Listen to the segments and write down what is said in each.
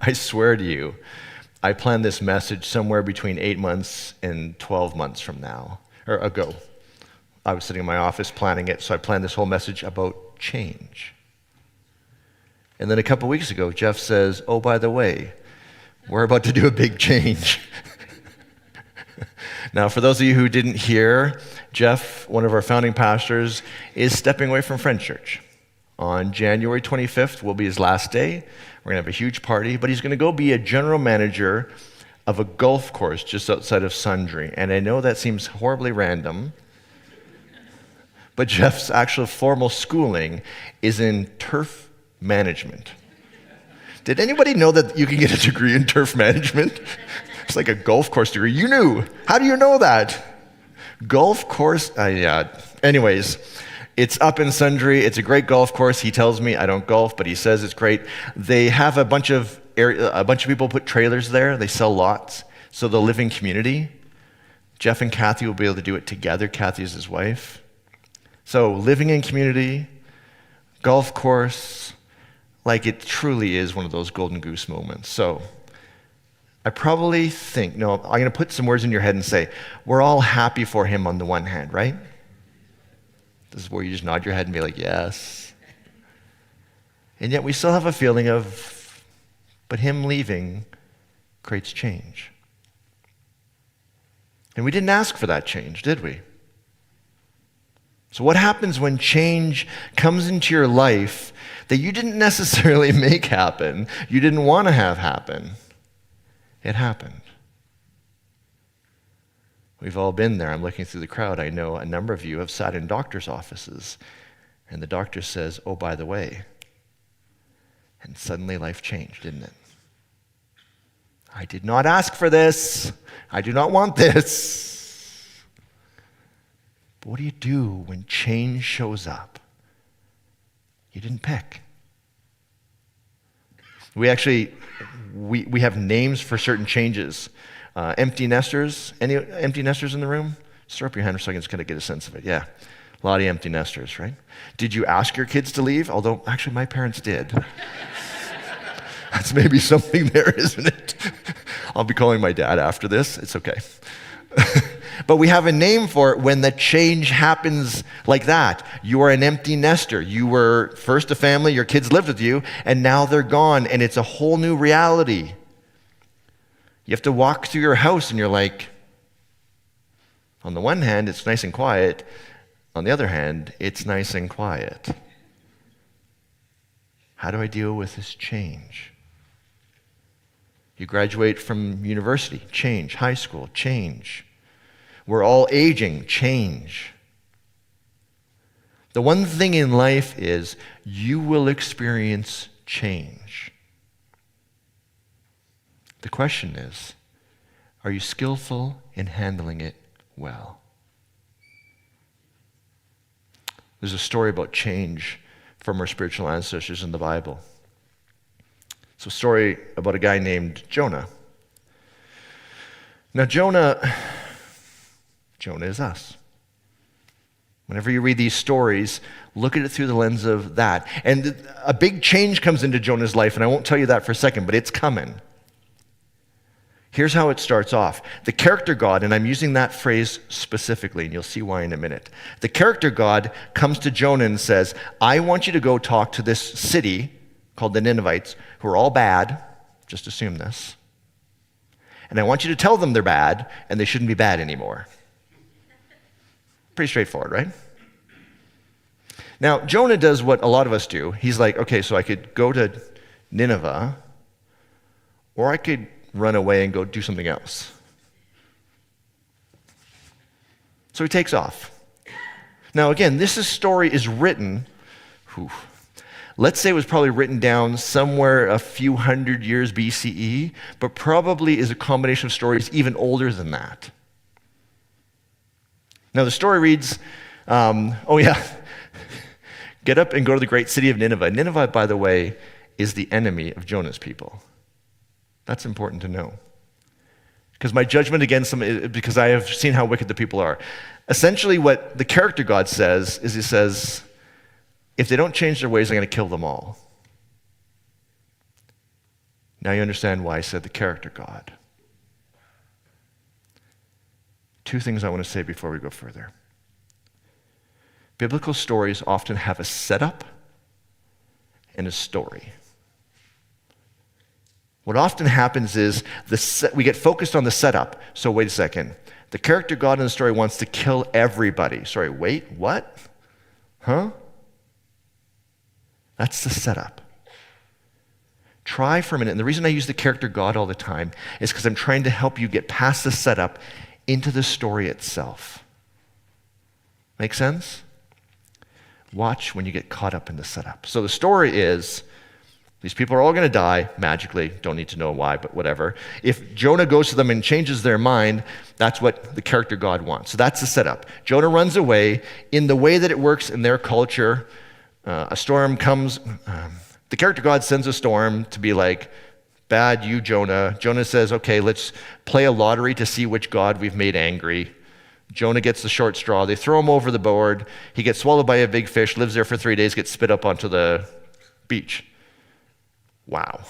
I swear to you, I planned this message somewhere between 8 months and 12 months from now, or ago. I was sitting in my office planning it, so I planned this whole message about change. And then a couple weeks ago, Jeff says, oh, by the way, we're about to do a big change. Now, for those of you who didn't hear, Jeff, one of our founding pastors, is stepping away from Friends Church. On January 25th will be his last day. We're going to have a huge party, but he's going to go be a general manager of a golf course just outside of Sundre. And I know that seems horribly random, but Jeff's actual formal schooling is in turf management. Did anybody know that you can get a degree in turf management? It's like a golf course degree. You knew. How do you know that? Golf course, yeah. Anyways, it's up in Sundre. It's a great golf course. He tells me I don't golf, but he says it's great. They have a bunch of people put trailers there. They sell lots. So the living community. Jeff and Kathy will be able to do it together. Kathy is his wife. So living in community, golf course, like it truly is one of those golden goose moments. So I probably think, I'm going to put some words in your head and say, we're all happy for him on the one hand, right? This is where you just nod your head and be like, yes. And yet we still have a feeling of, but him leaving creates change. And we didn't ask for that change, did we? So what happens when change comes into your life that you didn't necessarily make happen, you didn't want to have happen? It happened. We've all been there. I'm looking through the crowd. I know a number of you have sat in doctor's offices, and the doctor says, oh, by the way, and suddenly life changed, didn't it? I did not ask for this. I do not want this. But what do you do when change shows up? You didn't pick. We have names for certain changes. Empty nesters. Any empty nesters in the room? Just throw up your hand so I can just kind of get a sense of it. Yeah, a lot of empty nesters, right? Did you ask your kids to leave? Although, actually, my parents did. That's maybe something there, isn't it? I'll be calling my dad after this. It's okay. But we have a name for it when the change happens like that. You are an empty nester. You were first a family, your kids lived with you, and now they're gone, and it's a whole new reality. You have to walk through your house, and you're like, on the one hand, it's nice and quiet. On the other hand, it's nice and quiet. How do I deal with this change? You graduate from university, change. High school, change. We're all aging, change. The one thing in life is you will experience change. The question is, are you skillful in handling it well? There's a story about change from our spiritual ancestors in the Bible. It's a story about a guy named Jonah. Now, Jonah is us. Whenever you read these stories, look at it through the lens of that. And a big change comes into Jonah's life, and I won't tell you that for a second, but it's coming. Here's how it starts off. The character God, and I'm using that phrase specifically, and you'll see why in a minute. The character God comes to Jonah and says, I want you to go talk to this city called the Ninevites, who are all bad. Just assume this. And I want you to tell them they're bad, and they shouldn't be bad anymore. Pretty straightforward, right? Now, Jonah does what a lot of us do. He's like, okay, so I could go to Nineveh, or I could run away and go do something else. So he takes off. Now, again, this story is written, let's say it was probably written down somewhere a few hundred years BCE, but probably is a combination of stories even older than that. Now, the story reads, get up and go to the great city of Nineveh. Nineveh, by the way, is the enemy of Jonah's people. That's important to know. Because my judgment against them is because I have seen how wicked the people are. Essentially, what the character God says is he says, if they don't change their ways, I'm going to kill them all. Now you understand why I said the character God. Two things I want to say before we go further. Biblical stories often have a setup and a story. What often happens is we get focused on the setup. So wait a second. The character God in the story wants to kill everybody. Sorry, wait, what? Huh? That's the setup. Try for a minute. And the reason I use the character God all the time is because I'm trying to help you get past the setup into the story itself. Make sense? Watch when you get caught up in the setup. So the story is, these people are all going to die magically. Don't need to know why, but whatever. If Jonah goes to them and changes their mind, that's what the character God wants. So that's the setup. Jonah runs away. In the way that it works in their culture, a storm comes. The character God sends a storm to be like, bad, you, Jonah. Jonah says, okay, let's play a lottery to see which God we've made angry. Jonah gets the short straw. They throw him over the board. He gets swallowed by a big fish, lives there for 3 days, gets spit up onto the beach. Wow.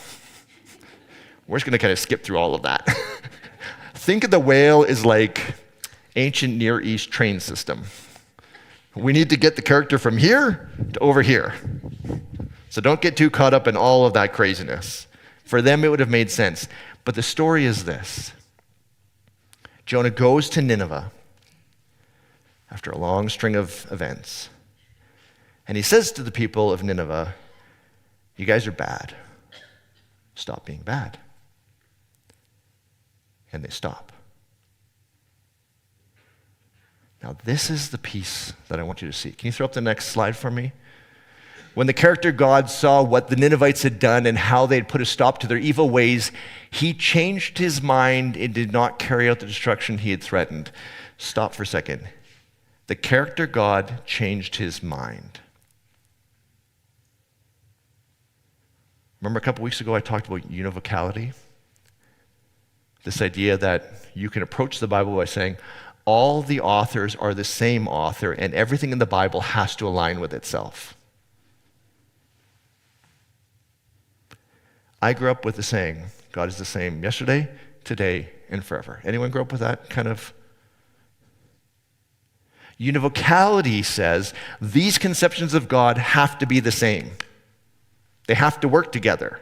We're just going to kind of skip through all of that. Think of the whale as like ancient Near East train system. We need to get the character from here to over here. So don't get too caught up in all of that craziness. For them, it would have made sense. But the story is this. Jonah goes to Nineveh after a long string of events. And he says to the people of Nineveh, you guys are bad. Stop being bad. And they stop. Now, this is the piece that I want you to see. Can you throw up the next slide for me? When the character God saw what the Ninevites had done and how they'd put a stop to their evil ways, he changed his mind and did not carry out the destruction he had threatened. Stop for a second. The character God changed his mind. Remember a couple weeks ago I talked about univocality? This idea that you can approach the Bible by saying, all the authors are the same author and everything in the Bible has to align with itself. I grew up with the saying, God is the same yesterday, today, and forever. Anyone grow up with that kind of? Univocality says these conceptions of God have to be the same. They have to work together.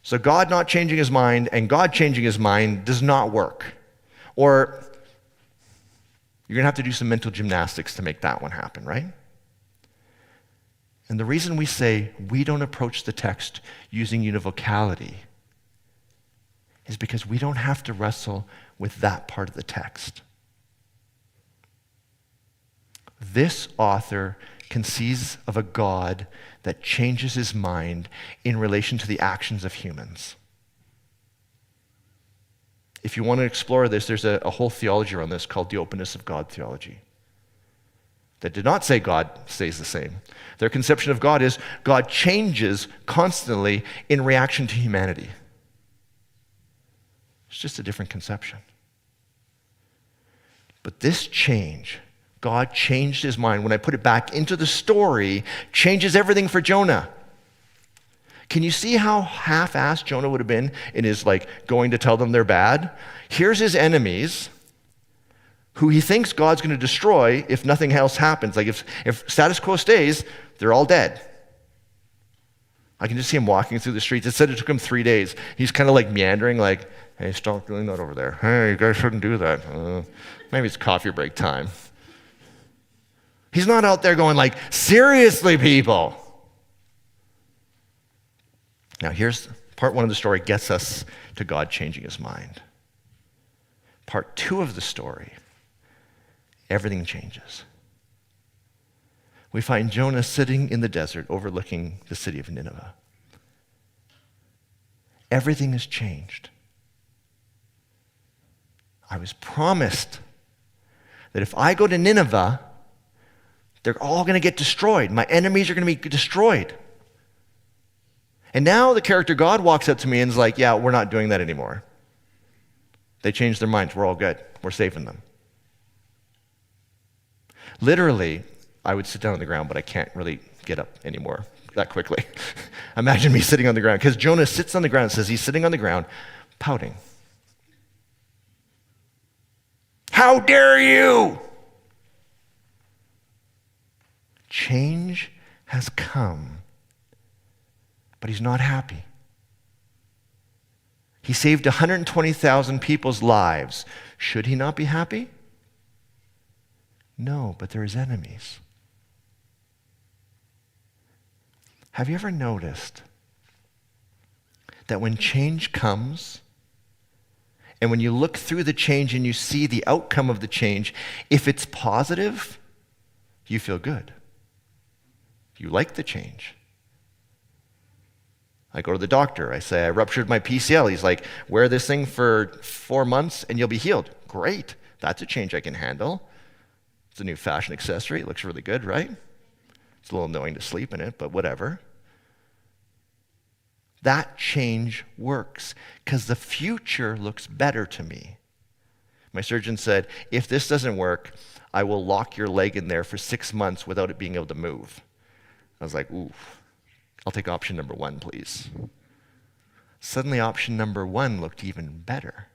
So God not changing his mind and God changing his mind does not work. Or you're going to have to do some mental gymnastics to make that one happen, right? And the reason we say we don't approach the text using univocality is because we don't have to wrestle with that part of the text. This author conceives of a God that changes his mind in relation to the actions of humans. If you want to explore this, there's a whole theology around this called the openness of God theology. That did not say God stays the same. Their conception of God is God changes constantly in reaction to humanity. It's just a different conception. But this change, God changed his mind, when I put it back into the story, changes everything for Jonah. Can you see how half-assed Jonah would have been in his going to tell them they're bad? Here's his enemies, who he thinks God's going to destroy if nothing else happens. If status quo stays, they're all dead. I can just see him walking through the streets. It said it took him 3 days. He's kind of meandering, hey, stop doing that over there. Hey, you guys shouldn't do that. Maybe it's coffee break time. He's not out there going seriously, people. Now here's part one of the story gets us to God changing his mind. Part two of the story, everything changes. We find Jonah sitting in the desert overlooking the city of Nineveh. Everything has changed. I was promised that if I go to Nineveh, they're all going to get destroyed. My enemies are going to be destroyed. And now the character God walks up to me and is like, yeah, we're not doing that anymore. They changed their minds. We're all good. We're saving them. Literally, I would sit down on the ground, but I can't really get up anymore that quickly. Imagine me sitting on the ground, because Jonah sits on the ground, says he's sitting on the ground, pouting. How dare you? Change has come, but he's not happy. He saved 120,000 people's lives. Should he not be happy? No, but they're his enemies. Have you ever noticed that when change comes, and when you look through the change and you see the outcome of the change, if it's positive, you feel good. You like the change. I go to the doctor. I say, I ruptured my PCL. He's like, wear this thing for 4 months and you'll be healed. Great. That's a change I can handle. It's a new fashion accessory. It looks really good, right? It's a little annoying to sleep in it, but whatever. That change works because the future looks better to me. My surgeon said, if this doesn't work, I will lock your leg in there for 6 months without it being able to move. I was like, ooh, I'll take option number 1, please. Suddenly option number 1 looked even better.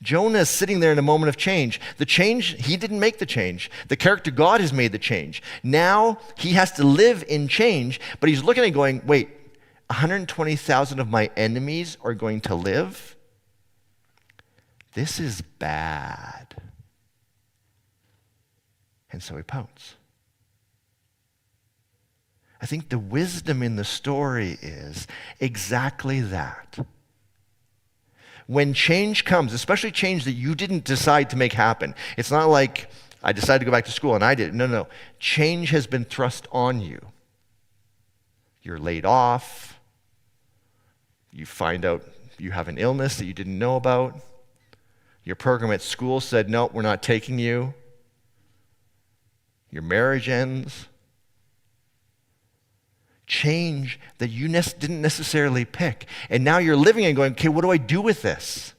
Jonah is sitting there in a moment of change. The change, he didn't make the change. The character God has made the change. Now he has to live in change, but he's looking at it going, wait, 120,000 of my enemies are going to live? This is bad. And so he pouts. I think the wisdom in the story is exactly that. When change comes, especially change that you didn't decide to make happen, it's not like I decided to go back to school and I did. No. Change has been thrust on you. You're laid off. You find out you have an illness that you didn't know about. Your program at school said, no, we're not taking you. Your marriage ends. Change that you didn't necessarily pick. And now you're living and going, okay, what do I do with this?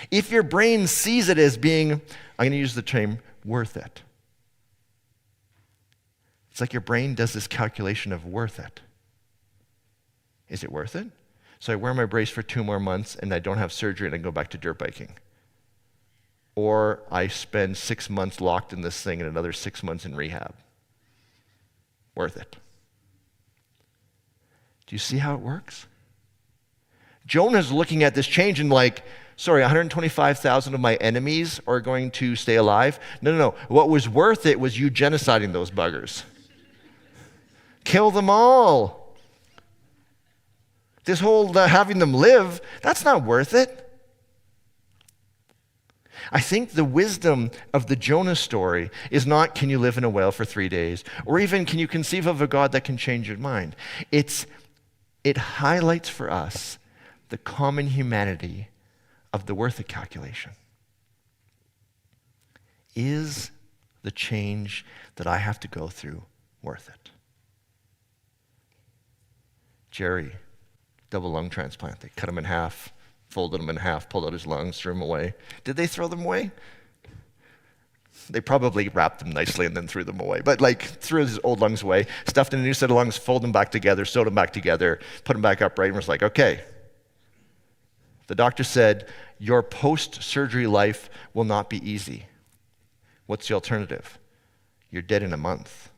If your brain sees it as being, I'm going to use the term, worth it. It's like your brain does this calculation of worth it. Is it worth it? So I wear my brace for 2 more months and I don't have surgery and I go back to dirt biking. Or I spend 6 months locked in this thing and another 6 months in rehab. Worth it. Do you see how it works? Jonah's looking at this change and like, sorry, 125,000 of my enemies are going to stay alive? No. What was worth it was you genociding those buggers. Kill them all. This whole having them live, that's not worth it. I think the wisdom of the Jonah story is not, can you live in a whale for 3 days? Or even, can you conceive of a God that can change your mind? It highlights for us the common humanity of the worth it calculation. Is the change that I have to go through worth it? Jerry, double lung transplant. They cut him in half, folded him in half, pulled out his lungs, threw them away. Did they throw them away? They probably wrapped them nicely and then threw them away. But threw his old lungs away, stuffed in a new set of lungs, folded them back together, sewed them back together, put them back upright, and was like, okay. The doctor said, your post-surgery life will not be easy. What's the alternative? You're dead in a month.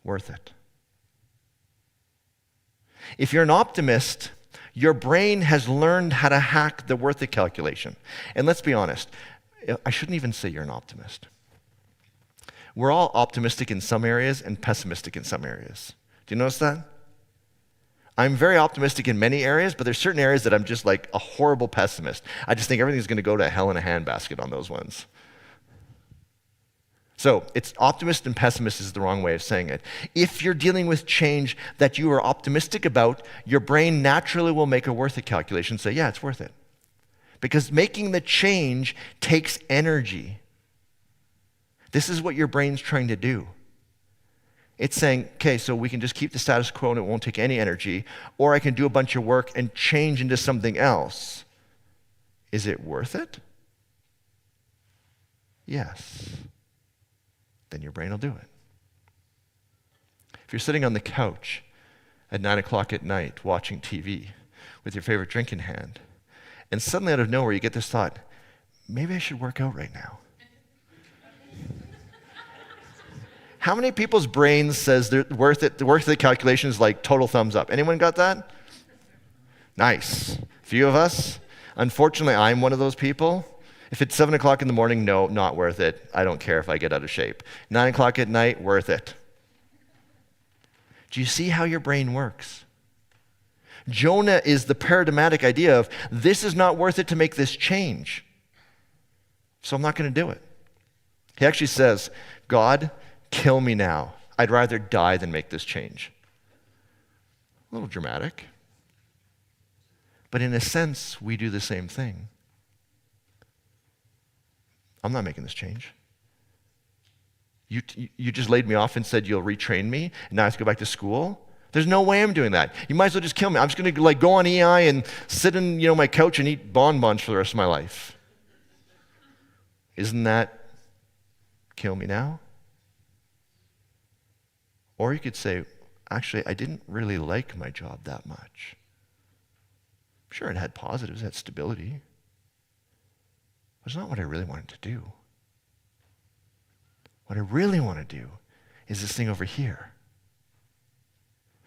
Worth it. If you're an optimist, your brain has learned how to hack the worth it calculation. And let's be honest, I shouldn't even say you're an optimist. We're all optimistic in some areas and pessimistic in some areas. Do you notice that? I'm very optimistic in many areas, but there's certain areas that I'm just like a horrible pessimist. I just think everything's going to go to hell in a handbasket on those ones. So it's optimist and pessimist is the wrong way of saying it. If you're dealing with change that you are optimistic about, your brain naturally will make a worth it calculation and say, yeah, it's worth it. Because making the change takes energy. This is what your brain's trying to do. It's saying, okay, so we can just keep the status quo and it won't take any energy, or I can do a bunch of work and change into something else. Is it worth it? Yes. Then your brain will do it. If you're sitting on the couch at 9 o'clock at night watching TV with your favorite drink in hand, and suddenly out of nowhere you get this thought, maybe I should work out right now. How many people's brains says they're worth it? The worth of the calculation is like total thumbs up. Anyone got that? Nice. Few of us. Unfortunately, I'm one of those people. If it's 7 o'clock in the morning, no, not worth it. I don't care if I get out of shape. 9 o'clock at night, worth it. Do you see how your brain works? Jonah is the paradigmatic idea of this is not worth it to make this change. So I'm not going to do it. He actually says, God, kill me now. I'd rather die than make this change. A little dramatic. But in a sense, we do the same thing. I'm not making this change. You just laid me off and said you'll retrain me, and now I have to go back to school? There's no way I'm doing that. You might as well just kill me. I'm just going to go on EI and sit in my couch and eat bonbons for the rest of my life. Isn't that kill me now? Or you could say, actually, I didn't really like my job that much. Sure, it had positives, it had stability. But it's not what I really wanted to do. What I really want to do is this thing over here.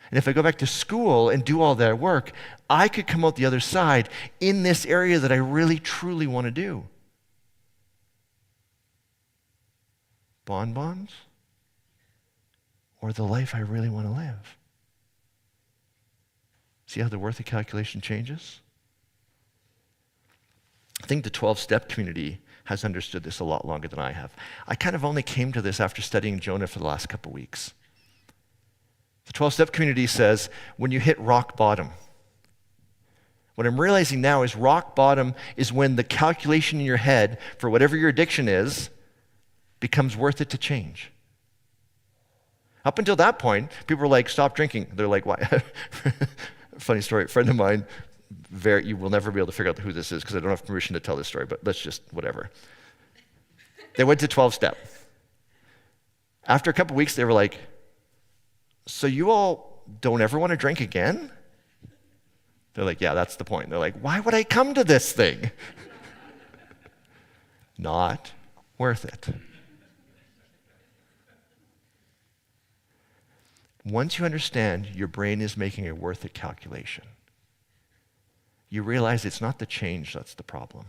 And if I go back to school and do all that work, I could come out the other side in this area that I really, truly want to do. Bonbons? Or the life I really want to live? See how the worth of calculation changes? I think the 12-step community has understood this a lot longer than I have. I kind of only came to this after studying Jonah for the last couple weeks. The 12-step community says, when you hit rock bottom, what I'm realizing now is rock bottom is when the calculation in your head for whatever your addiction is becomes worth it to change. Up until that point, people were like, stop drinking. They're like, why? Funny story, a friend of mine, you will never be able to figure out who this is because I don't have permission to tell this story, but let's just, whatever. They went to 12-step. After a couple weeks, they were like, so you all don't ever want to drink again? They're like, yeah, that's the point. They're like, why would I come to this thing? Not worth it. Once you understand your brain is making a worth it calculation, you realize it's not the change that's the problem.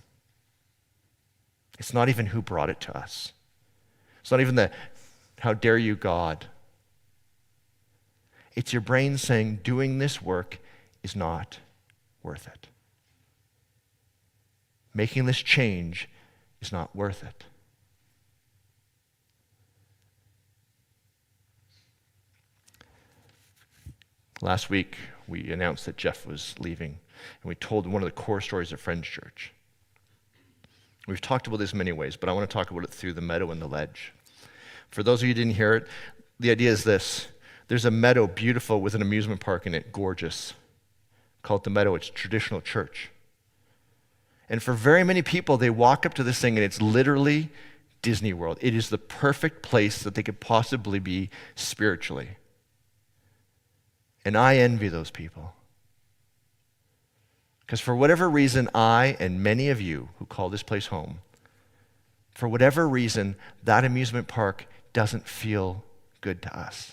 It's not even who brought it to us. It's not even the, how dare you, God. It's your brain saying doing this work is not worth it. Making this change is not worth it. Last week, we announced that Jeff was leaving, and we told one of the core stories of Friends Church. We've talked about this in many ways, but I want to talk about it through the meadow and the ledge. For those of you who didn't hear it, the idea is this. There's a meadow, beautiful, with an amusement park in it, gorgeous. Call it the meadow. It's traditional church. And for very many people, they walk up to this thing, and it's literally Disney World. It is the perfect place that they could possibly be spiritually. And I envy those people. Because for whatever reason, I and many of you who call this place home, for whatever reason, that amusement park doesn't feel good to us.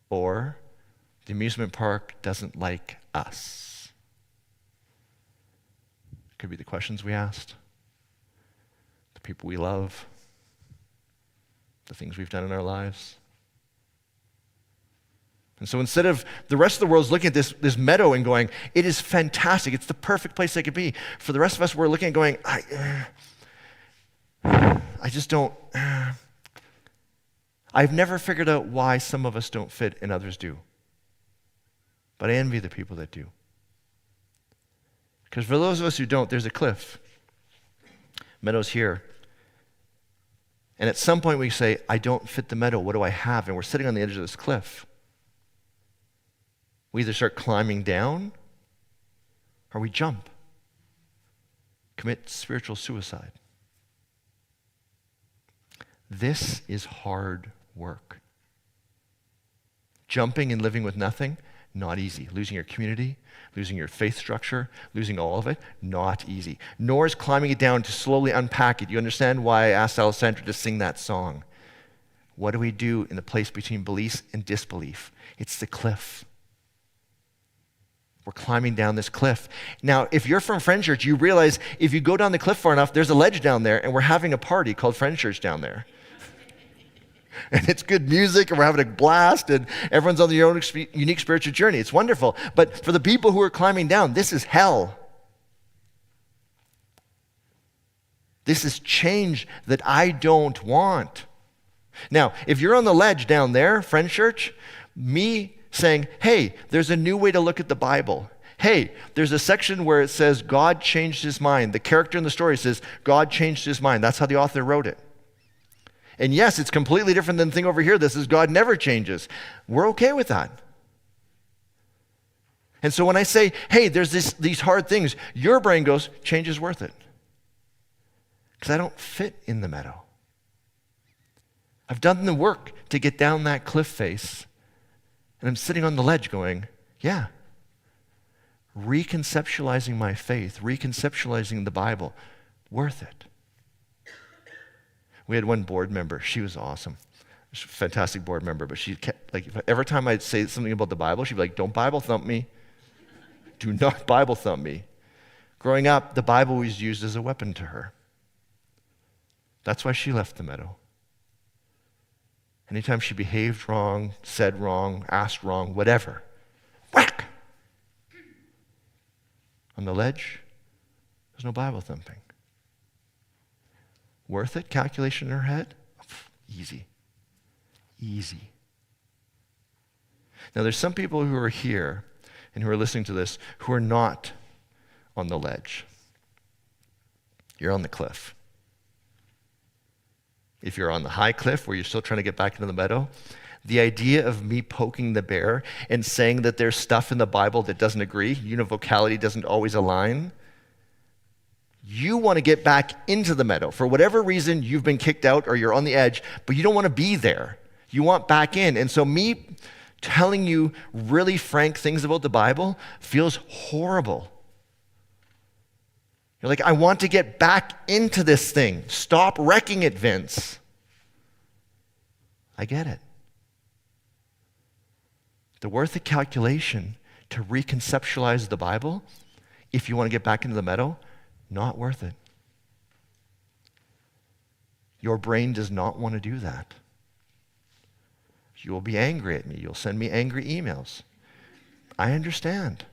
Or the amusement park doesn't like us. Could be the questions we asked, the people we love, the things we've done in our lives. And so instead of the rest of the world's looking at this meadow and going, it is fantastic, it's the perfect place they could be. For the rest of us, we're looking and going, I just don't, I've never figured out why some of us don't fit and others do. But I envy the people that do. Because for those of us who don't, there's a cliff. Meadow's here. And at some point we say, I don't fit the meadow, what do I have? And we're sitting on the edge of this cliff. We either start climbing down or we jump, commit spiritual suicide. This is hard work. Jumping and living with nothing, not easy. Losing your community, losing your faith structure, losing all of it, not easy. Nor is climbing it down to slowly unpack it. You understand why I asked Alessandra to sing that song? What do we do in the place between belief and disbelief? It's the cliff. We're climbing down this cliff. Now, if you're from Friend Church, you realize if you go down the cliff far enough, there's a ledge down there, and we're having a party called Friend Church down there. And it's good music, and we're having a blast, and everyone's on their own unique spiritual journey. It's wonderful. But for the people who are climbing down, this is hell. This is change that I don't want. Now, if you're on the ledge down there, Friend Church, me saying, hey, there's a new way to look at the Bible. Hey, there's a section where it says God changed his mind. The character in the story says God changed his mind. That's how the author wrote it. And yes, it's completely different than the thing over here that says God never changes. We're okay with that. And so when I say, hey, there's these hard things, your brain goes, change is worth it. Because I don't fit in the meadow. I've done the work to get down that cliff face. And I'm sitting on the ledge going, yeah, reconceptualizing my faith, reconceptualizing the Bible, worth it. We had one board member. She was awesome. She was a fantastic board member, but she kept, every time I'd say something about the Bible, she'd be like, don't Bible thump me. Do not Bible thump me. Growing up, the Bible was used as a weapon to her. That's why she left the meadow. Anytime she behaved wrong, said wrong, asked wrong, whatever, whack! On the ledge, there's no Bible thumping. Worth it? Calculation in her head? Easy. Easy. Now, there's some people who are here and who are listening to this who are not on the ledge. You're on the cliff. If you're on the high cliff where you're still trying to get back into the meadow, the idea of me poking the bear and saying that there's stuff in the Bible that doesn't agree, univocality doesn't always align, you want to get back into the meadow. For whatever reason, you've been kicked out or you're on the edge, but you don't want to be there. You want back in. And so me telling you really frank things about the Bible feels horrible. You're like, I want to get back into this thing. Stop wrecking it, Vince. I get it. The worth of calculation to reconceptualize the Bible, if you want to get back into the meadow, not worth it. Your brain does not want to do that. You will be angry at me. You'll send me angry emails. I understand.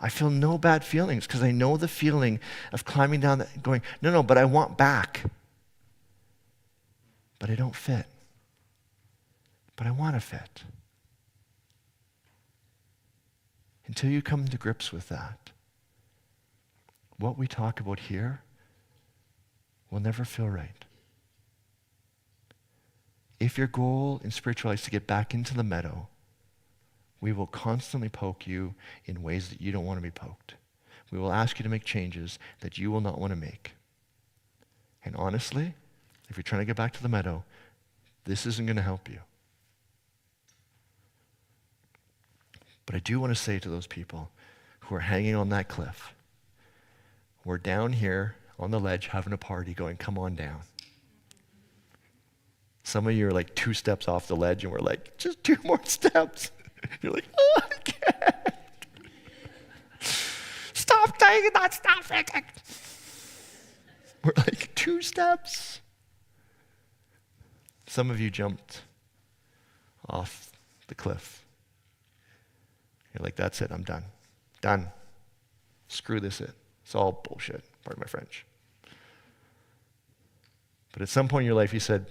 I feel no bad feelings because I know the feeling of climbing down that, going, no, but I want back. But I don't fit. But I want to fit. Until you come to grips with that, what we talk about here will never feel right. If your goal in spirituality is to get back into the meadow, we will constantly poke you in ways that you don't want to be poked. We will ask you to make changes that you will not want to make. And honestly, if you're trying to get back to the meadow, this isn't going to help you. But I do want to say to those people who are hanging on that cliff, we're down here on the ledge having a party going, come on down. Some of you are like 2 steps off the ledge and we're like, just 2 more steps. You're like, oh, I can't. Stop saying that, stop thinking. We're like 2 steps. Some of you jumped off the cliff. You're like, that's it, I'm done. Done. Screw this it. It's all bullshit. Pardon my French. But at some point in your life you said,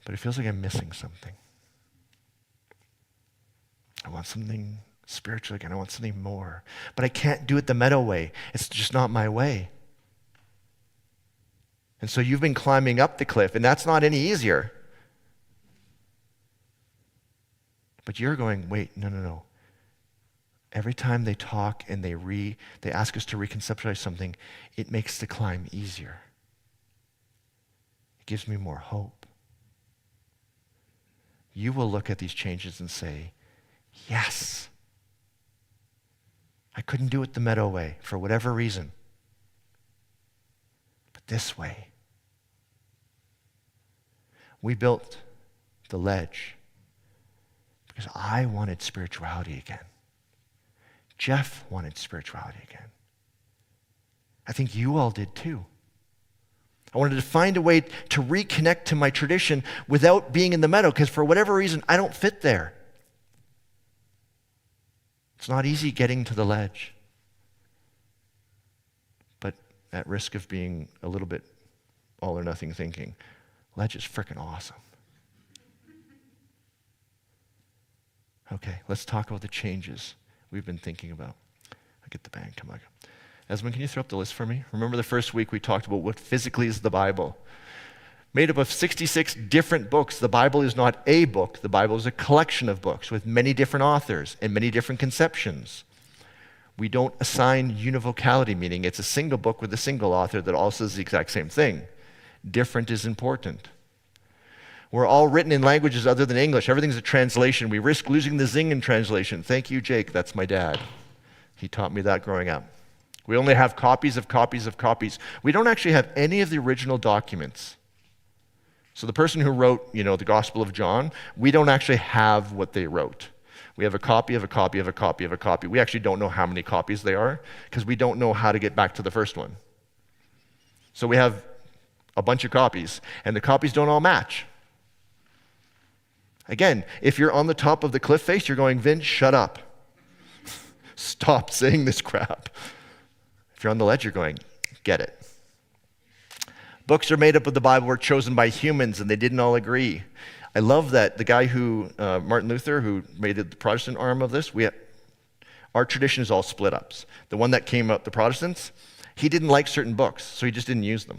but it feels like I'm missing something. I want something spiritual again. I want something more. But I can't do it the meadow way. It's just not my way. And so you've been climbing up the cliff, and that's not any easier. But you're going, wait, no. Every time they talk and they ask us to reconceptualize something, it makes the climb easier. It gives me more hope. you will look at these changes and say, yes. I couldn't do it the Meadow way for whatever reason. But this way. We built the ledge because I wanted spirituality again. Jeff wanted spirituality again. I think you all did too. I wanted to find a way to reconnect to my tradition without being in the meadow, because for whatever reason, I don't fit there. It's not easy getting to the ledge. But at risk of being a little bit all or nothing thinking, ledge is freaking awesome. Okay, let's talk about the changes we've been thinking about. I get the band, come on. Esmond, can you throw up the list for me? Remember the first week we talked about what physically is the Bible. Made up of 66 different books. The Bible is not a book. The Bible is a collection of books with many different authors and many different conceptions. We don't assign univocality, meaning it's a single book with a single author that all says the exact same thing. Different is important. We're all written in languages other than English. Everything's a translation. We risk losing the zing in translation. Thank you, Jake. That's my dad. He taught me that growing up. We only have copies of copies of copies. We don't actually have any of the original documents. So the person who wrote, the Gospel of John, we don't actually have what they wrote. We have a copy of a copy of a copy of a copy. We actually don't know how many copies they are because we don't know how to get back to the first one. So we have a bunch of copies, and the copies don't all match. Again, if you're on the top of the cliff face, you're going, Vince, shut up. Stop saying this crap. If you're on the ledge, you're going, get it. Books are made up of the Bible were chosen by humans, and they didn't all agree. I love that the guy who, Martin Luther, who made the Protestant arm of this, our tradition is all split ups. The one that came out, the Protestants, he didn't like certain books, so he just didn't use them.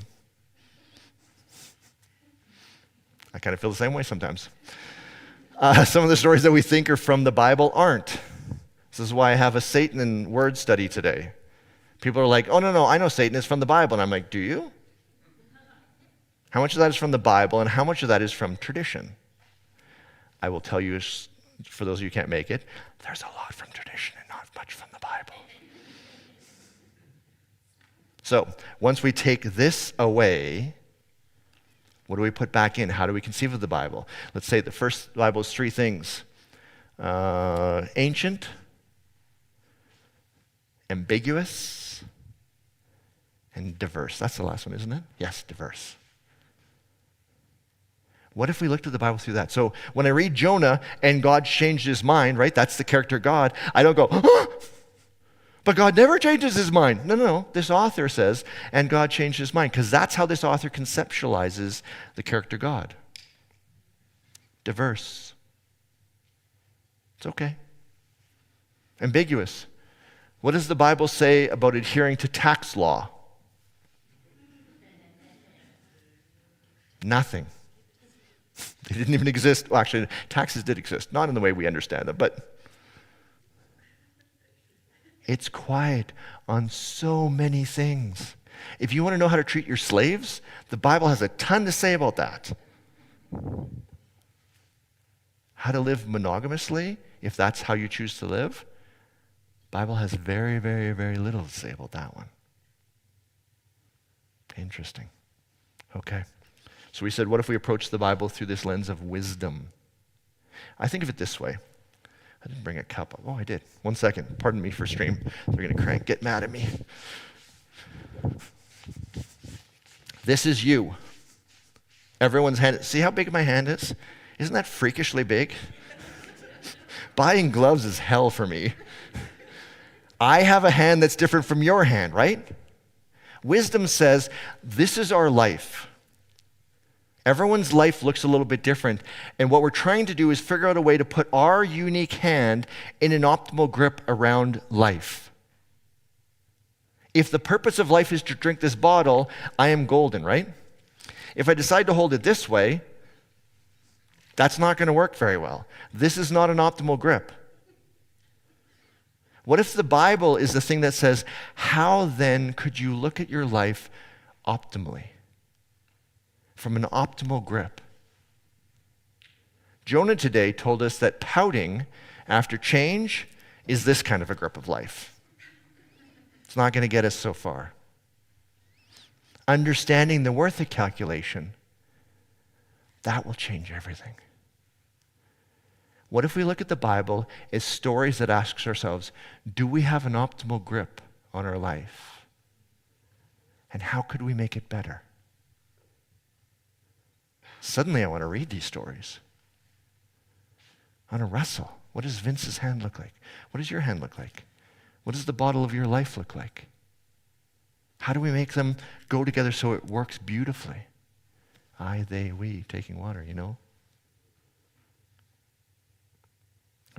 I kind of feel the same way sometimes. Some of the stories that we think are from the Bible aren't. This is why I have a Satan and word study today. People are like, oh, no, I know Satan is from the Bible. And I'm like, do you? How much of that is from the Bible and how much of that is from tradition? I will tell you, for those of you who can't make it, there's a lot from tradition and not much from the Bible. So, once we take this away, what do we put back in? How do we conceive of the Bible? Let's say the first Bible is three things. Ancient, ambiguous, and diverse. That's the last one, isn't it? Yes, diverse. What if we looked at the Bible through that? So when I read Jonah and God changed his mind, right? That's the character God. I don't go, but God never changes his mind. No. This author says, and God changed his mind, because that's how this author conceptualizes the character God. Diverse. It's okay. Ambiguous. What does the Bible say about adhering to tax law? Nothing. They didn't even exist. Well, actually, taxes did exist. Not in the way we understand them, but it's quiet on so many things. If you want to know how to treat your slaves, the Bible has a ton to say about that. How to live monogamously, if that's how you choose to live, the Bible has very, very, very little to say about that one. Interesting. Okay. So we said, what if we approach the Bible through this lens of wisdom? I think of it this way. I didn't bring a cup. Oh, I did. 1 second. Pardon me for stream. They're going to get mad at me. This is you. Everyone's hand. See how big my hand is? Isn't that freakishly big? Buying gloves is hell for me. I have a hand that's different from your hand, right? Wisdom says, this is our life. Everyone's life looks a little bit different, and what we're trying to do is figure out a way to put our unique hand in an optimal grip around life. If the purpose of life is to drink this bottle, I am golden, right? If I decide to hold it this way, that's not going to work very well. This is not an optimal grip. What if the Bible is the thing that says, how then could you look at your life optimally? From an optimal grip. Jonah today told us that pouting after change is this kind of a grip of life. It's not going to get us so far. Understanding the worth of calculation, that will change everything. What if we look at the Bible as stories that ask ourselves, do we have an optimal grip on our life? And how could we make it better? Suddenly I want to read these stories. I want to wrestle. What does Vince's hand look like? What does your hand look like? What does the bottle of your life look like? How do we make them go together so it works beautifully? I, they, we, taking water, you know?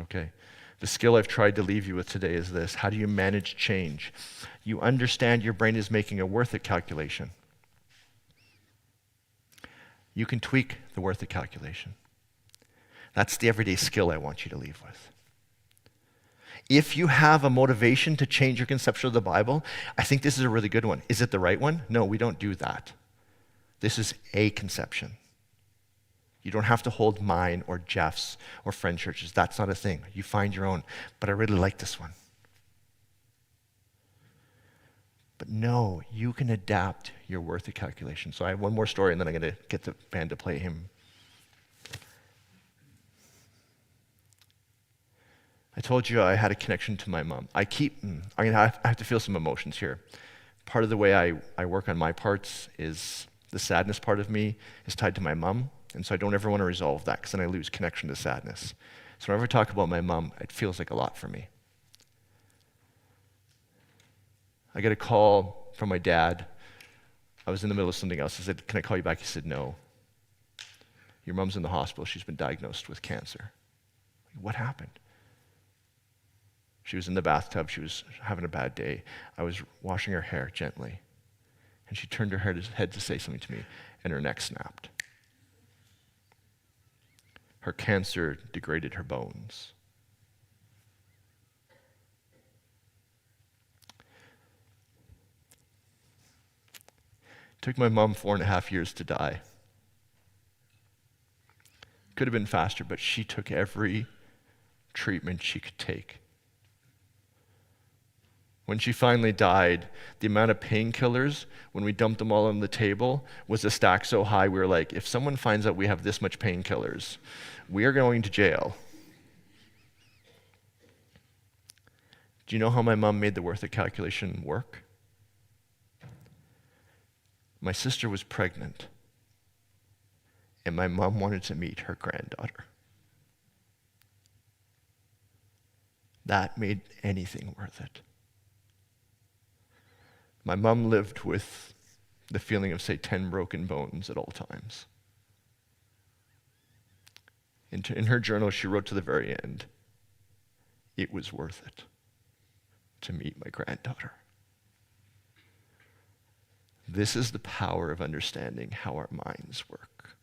Okay. The skill I've tried to leave you with today is this. How do you manage change? You understand your brain is making a worth it calculation. You can tweak the worth it calculation. That's the everyday skill I want you to leave with. If you have a motivation to change your conception of the Bible, I think this is a really good one. Is it the right one? No, we don't do that. This is a conception. You don't have to hold mine or Jeff's or Friend Church's. That's not a thing. You find your own. But I really like this one. But no, you can adapt your worth of calculation. So I have one more story, and then I'm going to get the band to play him. I told you I had a connection to my mom. I have to feel some emotions here. Part of the way I work on my parts is the sadness part of me is tied to my mom, and so I don't ever want to resolve that because then I lose connection to sadness. So whenever I talk about my mom, it feels like a lot for me. I get a call from my dad. I was in the middle of something else. I said, "Can I call you back?" He said, "No. Your mom's in the hospital. She's been diagnosed with cancer." What happened? She was in the bathtub. She was having a bad day. I was washing her hair gently, and she turned her head to say something to me, and her neck snapped. Her cancer degraded her bones. It took my mom 4.5 years to die. Could have been faster, but she took every treatment she could take. When she finally died, the amount of painkillers, when we dumped them all on the table, was a stack so high, we were like, if someone finds out we have this much painkillers, we are going to jail. Do you know how my mom made the worth of calculation work? My sister was pregnant, and my mom wanted to meet her granddaughter. That made anything worth it. My mom lived with the feeling of, say, 10 broken bones at all times. In her journal, she wrote to the very end, "It was worth it to meet my granddaughter." This is the power of understanding how our minds work.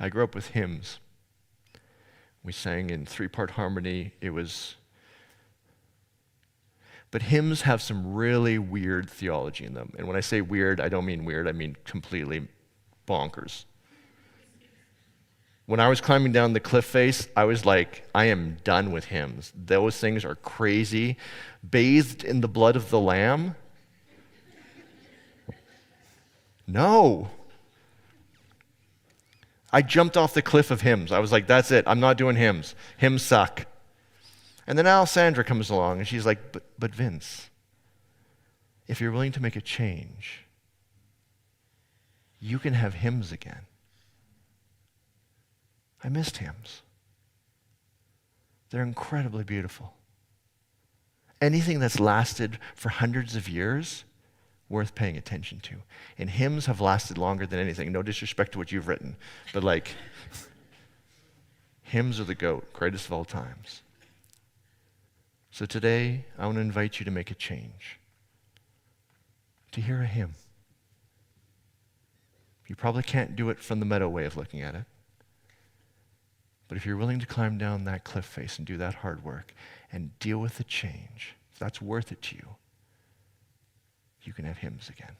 I grew up with hymns. We sang in 3-part harmony. But hymns have some really weird theology in them. And when I say weird, I don't mean weird, I mean completely bonkers. When I was climbing down the cliff face, I was like, I am done with hymns. Those things are crazy. Bathed in the blood of the Lamb? No. I jumped off the cliff of hymns. I was like, that's it. I'm not doing hymns. Hymns suck. And then Alessandra comes along, and she's like, but Vince, if you're willing to make a change, you can have hymns again. I missed hymns. They're incredibly beautiful. Anything that's lasted for hundreds of years, worth paying attention to. And hymns have lasted longer than anything. No disrespect to what you've written, but hymns are the GOAT, greatest of all times. So today, I want to invite you to make a change, to hear a hymn. You probably can't do it from the Meadow way of looking at it. But if you're willing to climb down that cliff face and do that hard work and deal with the change, if that's worth it to you, you can have hymns again.